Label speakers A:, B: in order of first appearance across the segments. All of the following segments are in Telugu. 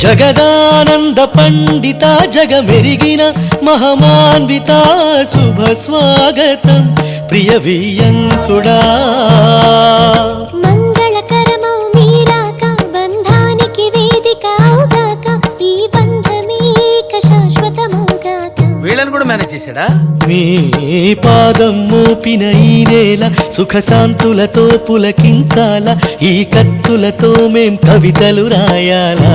A: జగదానంద పండిత జగమెరిగిన మహమాన్విత శుభ స్వాగతం ప్రియ వియంకుడా
B: మంగళకరమౌ మీరాక బంధానికి వేదిక అవుగాక ఈ బంధమేక శాశ్వతమౌగాక.
C: వీళ్ళని కూడా మేనేజ్ చేశాడా?
A: మీ పాదం మోపిన ఈ నేల సుఖశాంతులతో పులకించాల ఈ కత్తులతో మేం కవితలు రాయాలా.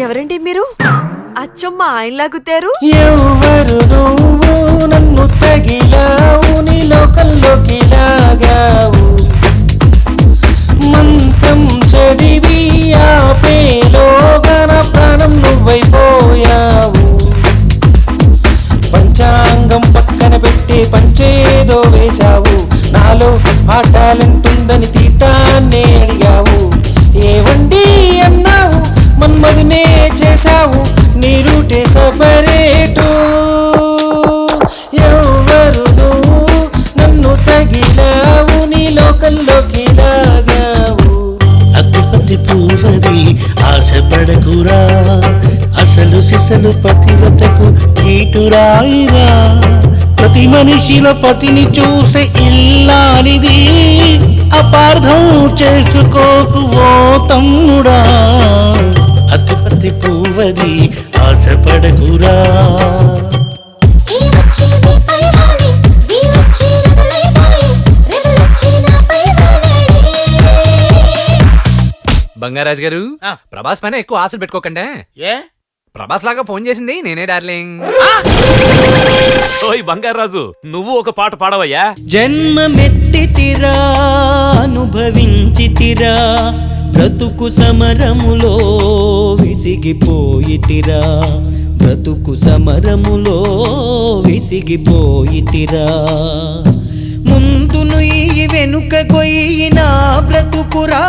D: ఎవరండి మీరు? అచ్చమ్మ ఆయనలా గుద్దారు.
E: ఎవరు నువ్వు నన్ను తగిలావు నీ లోకంలోకి లాగావు మంత్రం చదివి ఆపేలోగా నా ప్రాణం నువ్వైపోయావు పంచాంగం పక్కన పెట్టి పంచేదో వేశావు నాలో ఆ టాలెంట్ ఉందని తీర్థాన్నే అడిగావు ఏవండి అన్నావు మన్మదినే చేశావు నీ రూటే సపరేటు ఎవరు నువ్వు నన్ను తగిలావు నీ లోకంలోకి లాగావు.
A: అతిపతి పూర్వది ఆశపడకురా అసలు సిసలు పతివతకు కీటురాయిరా ప్రతి మనిషిలో పతిని చూసే ఇల్లాలిది అపార్థం చేసుకోకు ఓ తమ్ముడా అతిపతి పూర్వది ఆశపడకురా.
F: బంగారాజు గారు ప్రభాస్ పైన ఎక్కువ ఆశలు పెట్టుకోకండి.
C: ఏ
F: ప్రభాస్ లాగా ఫోన్ చేసింది నేనే డార్లింగ్.
G: ఓయ్ బంగారాజు నువ్వు ఒక పాట పాడవయ్యా.
A: జన్మమెత్తితిరా అనుభవించితిరా బ్రతుకు సమరములో విసిగిపోయితిరా బ్రతుకు సమరములో విసిగిపోయితిరా ముందు నుయ్యి వెనుక కొయ్యి నా బ్రతుకురా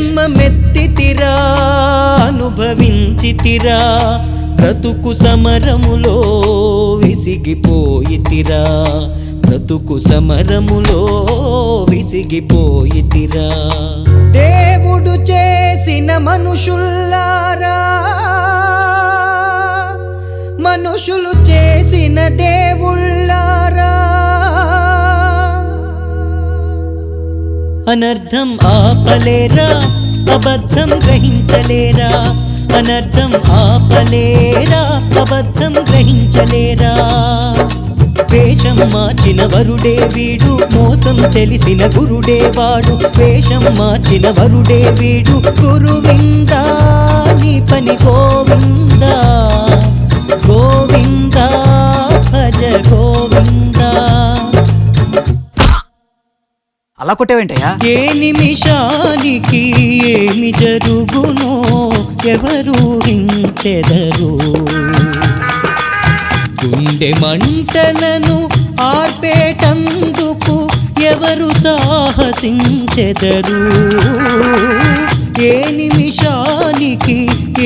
A: జన్మమెత్తితిరా అనుభవించితిరా బ్రతుకు సమరములో విసిగిపోయితిరా బ్రతుకు సమరములో విసిగిపోయితిరా దేవుడు చేసిన మనుషుల్లారా మనుషులు చేసిన దేవుళ్ళారా అనర్థం ఆపలేరా అబద్ధం గ్రహించలేరా అనర్థం ఆపలేరా అబద్ధం గ్రహించలేరా వేషం మార్చిన వరుడే వీడు మోసం తెలిసిన గురుడే వాడు వేషం మార్చిన వరుడే వీడు గురువిందా నీ పని గోవిందా గోవిందా భజ గోవిందా.
C: అలా కొట్టేవేంటయ్యా?
A: ఏ నిమిషానికి ఏమి జరుగునో ఎవరు హించెదరు గుండె మంటలను ఆర్పేటందుకు ఎవరు సాహసించెదరు ఏ నిమిషానికి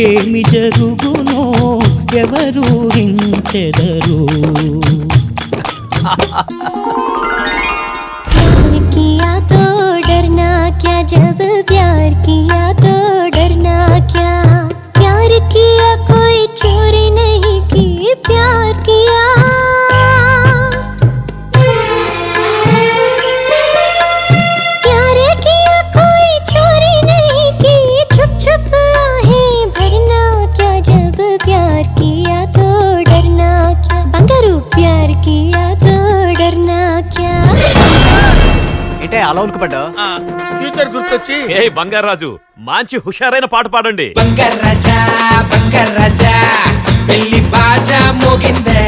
A: ఏమి జరుగునో ఎవరు హించెదరు.
B: किया तो डरना क्या जब प्यार किया तो डरना क्या प्यार किया कोई चोरी नहीं की प्यार किया प्यार किया कोई चोरी नहीं की छुप छुप आहें भरना क्या जब प्यार किया तो डरना क्या बंगारू प्यार किया तो डरना क्या.
C: ఏంటే అలా ఉలికిపడ్డా?
E: ఫ్యూచర్ గుర్తొచ్చి
G: ఏ బంగారాజు మంచి హుషారైన పాట పాడండి.
E: బంగారాజా బంగారాజా పెళ్లి బాజా మోగిందే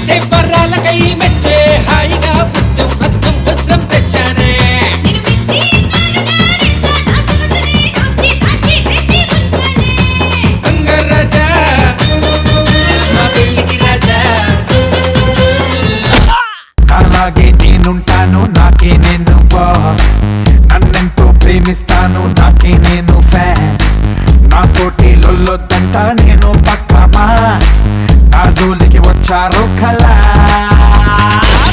E: చెప్పరాలకై మెచ్చే హాయిగా పుట్టం అద్దం వజ్రం తెచ్చానే బంగారాజా నా పెళ్లికి రాజా.
H: అలాగే నేనుంటాను నాకే నేను బాస్ నన్నెంతో ప్రేమిస్తాను నాకే నేను ఫ్యాన్స్ జోలికి వచ్చారు కలా